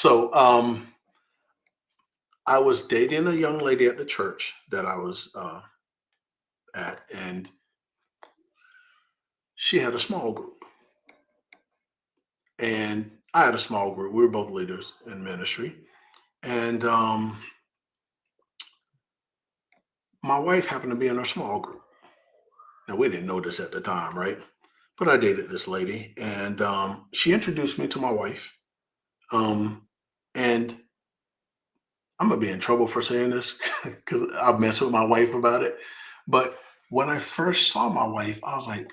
So I was dating a young lady at the church that I was at, and she had a small group, and I had a small group. We were both leaders in ministry, and my wife happened to be in her small group. Now we didn't know this at the time, right? But I dated this lady, and she introduced me to my wife. Um, and I'm gonna be in trouble for saying this because I mess with my wife about it. But when I first saw my wife, I was like,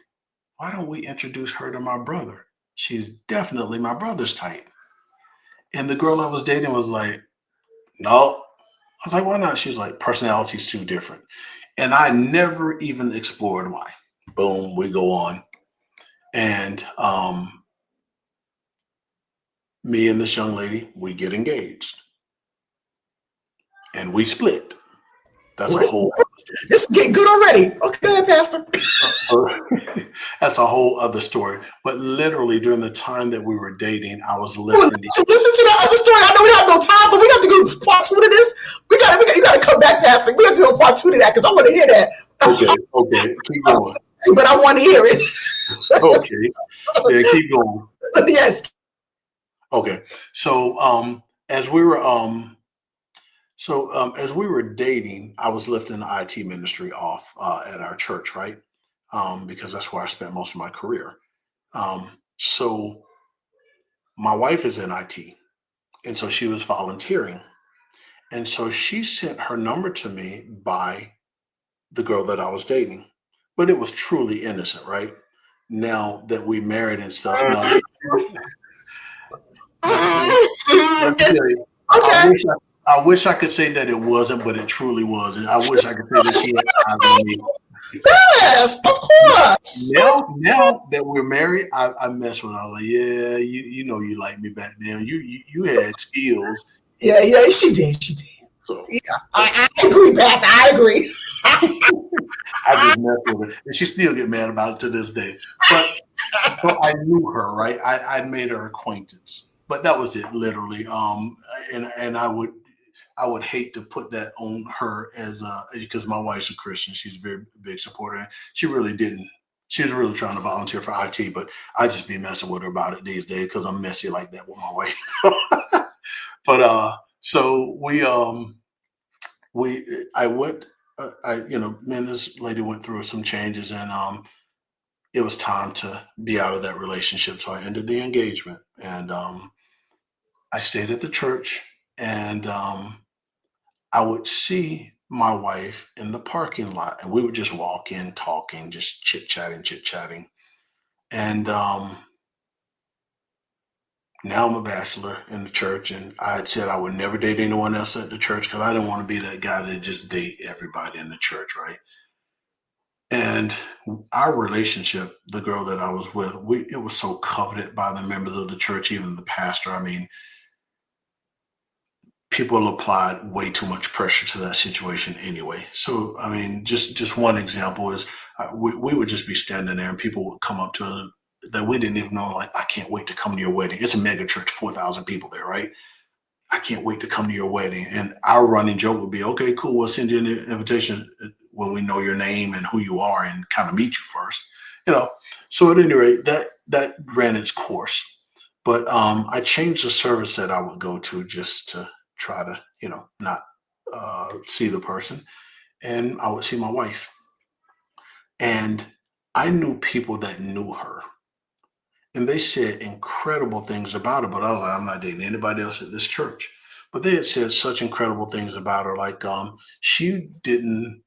why don't we introduce her to my brother? She's definitely my brother's type. And the girl I was dating was like, no. I was like, why not? She's like, personality's too different. And I never even explored why. Boom, we go on. And me and this young lady, we get engaged and we split. That's Well, a whole this is getting good already. Okay, go ahead, Pastor. that's a whole other story. But literally during the time that we were dating, I was Well, lifting the to listen to that other story, I know we have no time, but we have to go part two to this. You got to come back, Pastor. We have to do a part two to that because I want to hear that. okay, okay, keep going. But I want to hear it. Okay. Yeah, keep going. Yes. Okay. So as we were as we were dating, I was lifting the IT ministry off at our church, right? Because that's where I spent most of my career. So my wife is in IT, and so she was volunteering. And so she sent her number to me by the girl that I was dating. But it was truly innocent, right? Now that we married and stuff. Now, let me tell you, I Okay. wish I wish I could say that it wasn't, but it truly was. And I wish I could say that she had eyes on me. Yes, of course. Now that we're married, I mess with her. I'm like, yeah, you know you like me back then. You had skills. Yeah, yeah, she did. She did. So Yeah, I agree, Pastor. I agree. I just mess with her. And she still get mad about it to this day. But so I knew her, right? I'd made her acquaintance. But that was it, literally. And I would hate to put that on her as because my wife's a Christian. She's a very big supporter. And she really didn't. She was really trying to volunteer for IT, but I just be messing with her about it these days because I'm messy like that with my wife. But so we I went. Me and this lady went through some changes, and it was time to be out of that relationship. So I ended the engagement, and I stayed at the church, and I would see my wife in the parking lot, and we would just walk in, talking, just chit chatting. And now I'm a bachelor in the church, and I had said I would never date anyone else at the church because I didn't want to be that guy that just date everybody in the church, right? And our relationship, the girl that I was with, it was so coveted by the members of the church, even the pastor. I mean, people applied way too much pressure to that situation anyway. So, I mean, just one example is we would just be standing there, and people would come up to us that we didn't even know, like, I can't wait to come to your wedding. It's a mega church, 4,000 people there, right? I can't wait to come to your wedding. And our running joke would be, okay, cool, we'll send you an invitation when we know your name and who you are and kind of meet you first. You know, so at any rate, that ran its course. But I changed the service that I would go to just to try to, not see the person. And I would see my wife. And I knew people that knew her. And they said incredible things about her, but I was like, I'm not dating anybody else at this church. But they had said such incredible things about her, like she didn't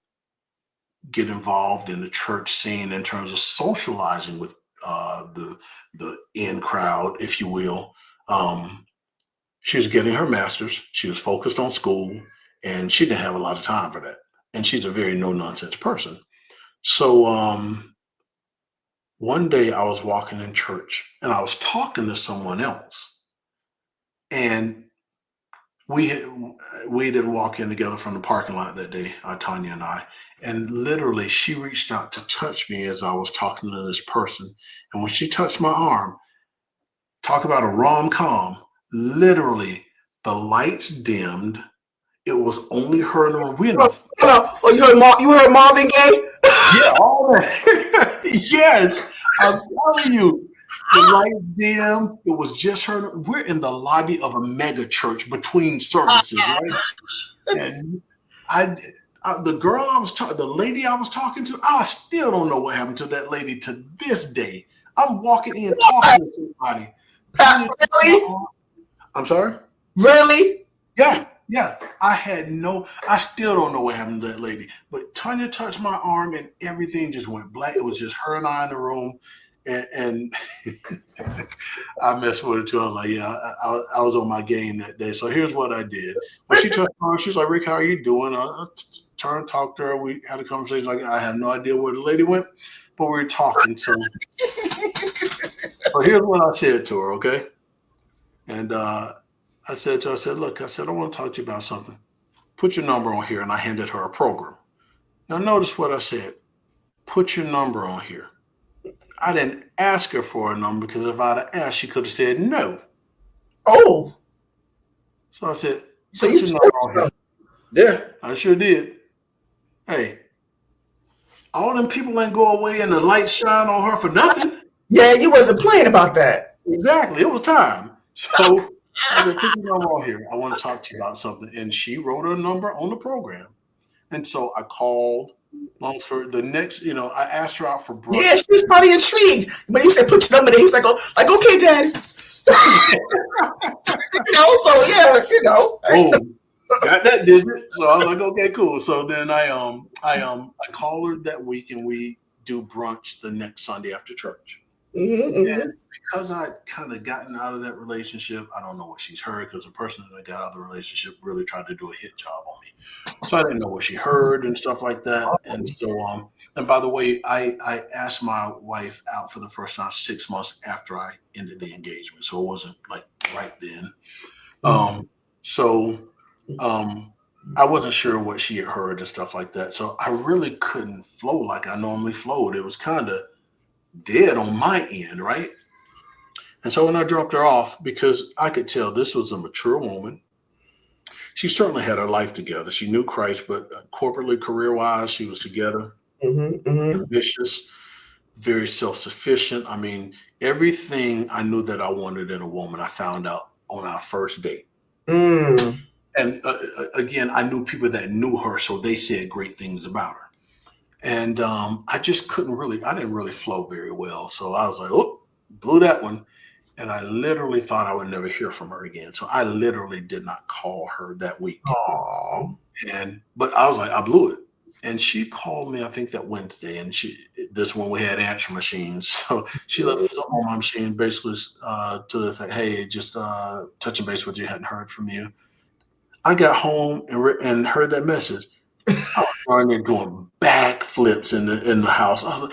get involved in the church scene in terms of socializing with the in crowd, if you will. Um, she was getting her master's. She was focused on school, and she didn't have a lot of time for that. And she's a very no nonsense person. So one day I was walking in church, and I was talking to someone else, and we we didn't walk in together from the parking lot that day, Tanya and I. And literally, she reached out to touch me as I was talking to this person. And when she touched my arm, talk about a rom com. Literally, The lights dimmed. It was only her in the room. We in the Oh, you heard Marvin Gaye? yeah, all that. Yes, I'm telling you. The lights dim. It was just her. We're in the lobby of a mega church between services, right? And I, the girl I was talking, the lady I was talking to, I still don't know what happened to that lady to this day. I'm walking in talking to somebody. Tanya touched my Really? arm. I'm sorry. Really? Yeah, yeah. I still don't know what happened to that lady. But Tanya touched my arm and everything just went black. It was just her and I in the room. And I messed with her too. I was like, yeah, I was on my game that day. So here's what I did. When she touched my arm, she was like, Rick, how are you doing? I turned, talked to her. We had a conversation. Like, I have no idea where the lady went, but we were talking. So here's what I said to her, okay? And I said to her, I said, look, I said, I want to talk to you about something. Put your number on here. And I handed her a program. Now, notice what I said. Put your number on here. I didn't ask her for a number because if I'd have asked, she could have said no. Oh, So I said, so put you your told number on here. them. Yeah, I sure did. Hey, all them people ain't go away and the light shine on her for nothing. Yeah, you wasn't playing about that. Exactly. It was time. So I said, put your number on here. I want to talk to you about something. And she wrote her number on the program. And so I called. Long story. The next, I asked her out for Yeah, brunch. she was probably intrigued. But you said put your number there. He's like, oh, okay, daddy. So yeah, Boom. Got that digit. So I was like, okay, cool. So then I called her that week and we do brunch the next Sunday after church. Mm-hmm, And because I kind of gotten out of that relationship, I don't know what she's heard because the person that I got out of the relationship really tried to do a hit job on me. So I didn't know what she heard and stuff like that. And so and by the way, I asked my wife out for the first time 6 months after I ended the engagement. So it wasn't like right then. mm-hmm. Um, so I wasn't sure what she had heard and stuff like that. So I really couldn't flow like I normally flowed. It was kind of dead on my end, right? And so when I dropped her off, because I could tell this was a mature woman, she certainly had her life together. She knew Christ, but corporately, career wise, she was together, Mm-hmm. ambitious, very self sufficient. I mean, everything I knew that I wanted in a woman, I found out on our first date. Mm. And again, I knew people that knew her, so they said great things about her. And I just I didn't really flow very well. So I was like, oh, blew that one. And I literally thought I would never hear from her again. So I literally did not call her that week. Aw. But I was like, I blew it. And she called me, I think that Wednesday, and this when we had answer machines. So she left something on my machine, basically to the fact, hey, just touching base with you, hadn't heard from you. I got home and heard that message. I was running there doing backflips in the house. I was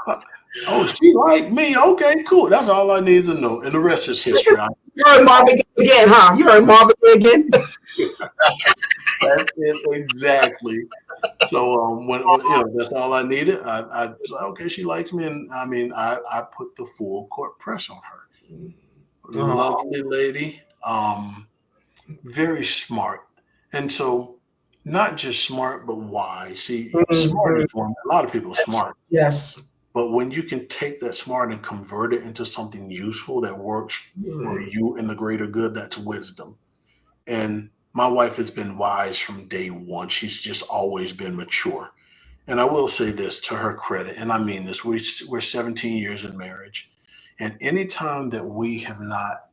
like, oh, she like me. Okay, cool. That's all I needed to know. And the rest is history. You heard Marvin Gaye again, huh? You heard Marvin Gaye again? That's it exactly. So that's all I needed. I was like, okay, she likes me, and I mean, I put the full court press on her. Oh, Lovely lady, very smart, and so not just smart but wise. See, smart mhm. is one. A lot of people are Yes. smart, Yes. but when you can take that smart and convert it into something useful that works for Mm. you and the greater good, that's wisdom. And my wife has been wise from day one. She's just always been mature. And I will say this to her credit, and I mean this: we're 17 years in marriage, and anytime that we have not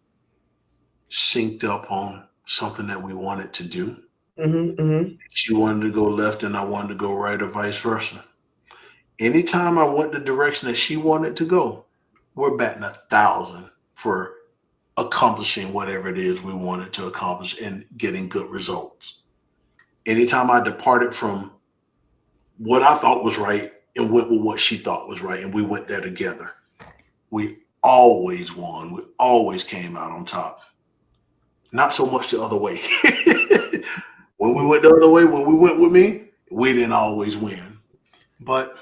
synced up on something that we wanted to do, Mm-hmm, mm-hmm. she wanted to go left and I wanted to go right, or vice versa. Anytime I went the direction that she wanted to go, we're batting 1,000 for accomplishing whatever it is we wanted to accomplish and getting good results. Anytime I departed from what I thought was right and went with what she thought was right, and we went there together, we always won. We always came out on top. Not so much the other way. When we went the other way, when we went with me, we didn't always win. But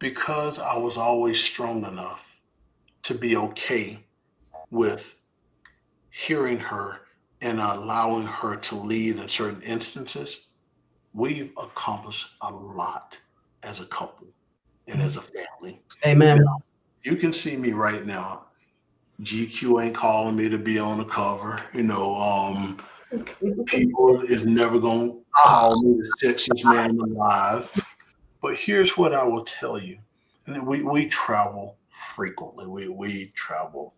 because I was always strong enough to be okay with hearing her and allowing her to lead in certain instances, we've accomplished a lot as a couple and as a family. Now, Amen. you can see me right now. GQ ain't calling me to be on the cover. People is never gonna Ah, call me the sexiest man alive. But here's what I will tell you. And we travel frequently. We travel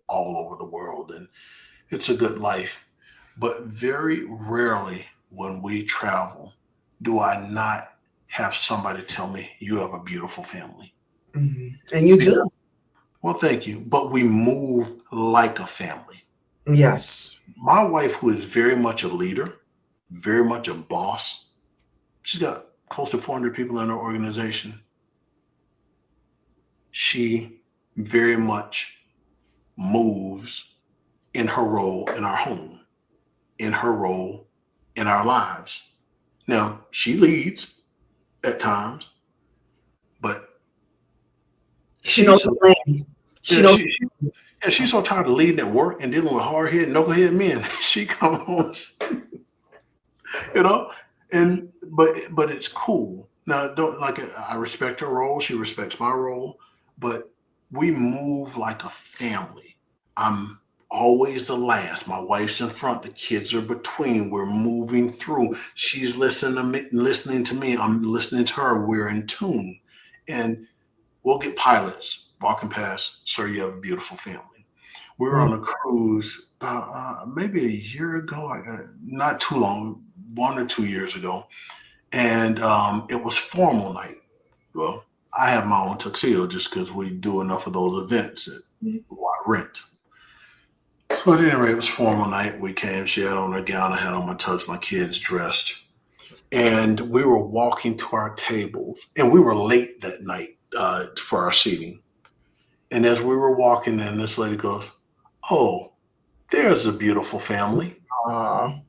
all over the world, and it's a good life. But very rarely when we travel do I not have somebody tell me you have a beautiful family. and you do. Because, well, thank you. But we move like a family. Yes. My wife, who is very much a leader, very much a boss, she's got close to 400 people in her organization. She very much moves in her role in our home, in her role in our lives. Now, she leads at times, but She knows she's the so, lane. She yeah, knows. and she's so tired of leading at work and dealing with hard head, knucklehead men. She come home, you know, and but it's cool. Now, don't like I respect her role. She respects my role, but we move like a family. I'm always the last. My wife's in front. The kids are between. We're moving through. She's listening to me. Listening to me. I'm listening to her. We're in tune, and we'll get pilots walking past. Sir, you have a beautiful family. We were on a cruise maybe a year ago, not too long, 1 or 2 years ago, and it was formal night. Well, I have my own tuxedo just because we do enough of those events that I rent. So at any rate, it was formal night. We came. She had on her gown. I had on my tux. My kids dressed, and we were walking to our tables, and we were late that night for our seating. And as we were walking in, this lady goes, "Oh, there's a beautiful family." Ah,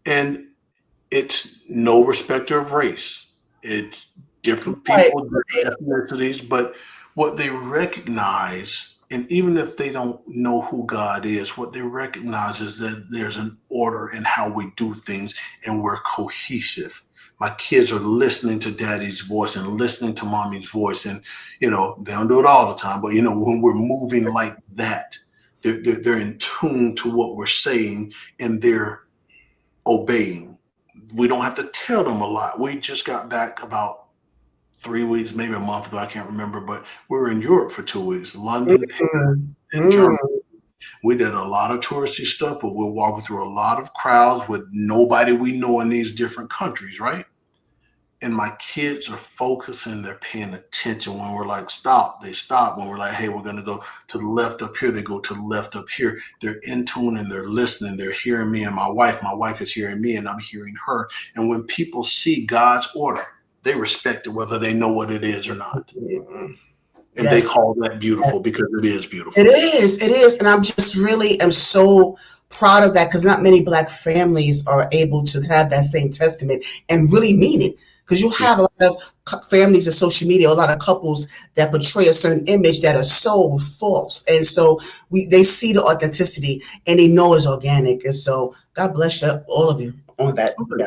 And it's no respecter of race. It's different right, people, different ethnicities, but what they recognize, and even if they don't know who God is, what they recognize is that there's an order in how we do things and we're cohesive. My kids are listening to daddy's voice and listening to mommy's voice. And, they don't do it all the time, but, when we're moving like that, they're in tune to what we're saying and they're obeying. We don't have to tell them a lot. We just got back about 3 weeks, maybe a month ago. I can't remember, but we were in Europe for 2 weeks, London, Paris, Mm, and Germany. mm. We did a lot of touristy stuff, but we're walking through a lot of crowds with nobody we know in these different countries, right? And my kids are focusing, they're paying attention. When we're like, stop, they stop. When we're like, hey, we're going to go to the left up here, they go to the left up here. They're in tune and they're listening. They're hearing me and my wife is hearing me and I'm hearing her. And when people see God's order, they respect it, whether they know what it is or not. Mm. And they Yes, call that yes. beautiful because it is It beautiful. is. It is. And I'm just really am so proud of that because not many Black families are able to have that same testament and really mean it. Because you Yeah. have a lot of families in social media, a lot of couples that portray a certain image that are so false. And so they see the authenticity and they know it's organic. And so God bless you, all of you on that. Okay. Yeah.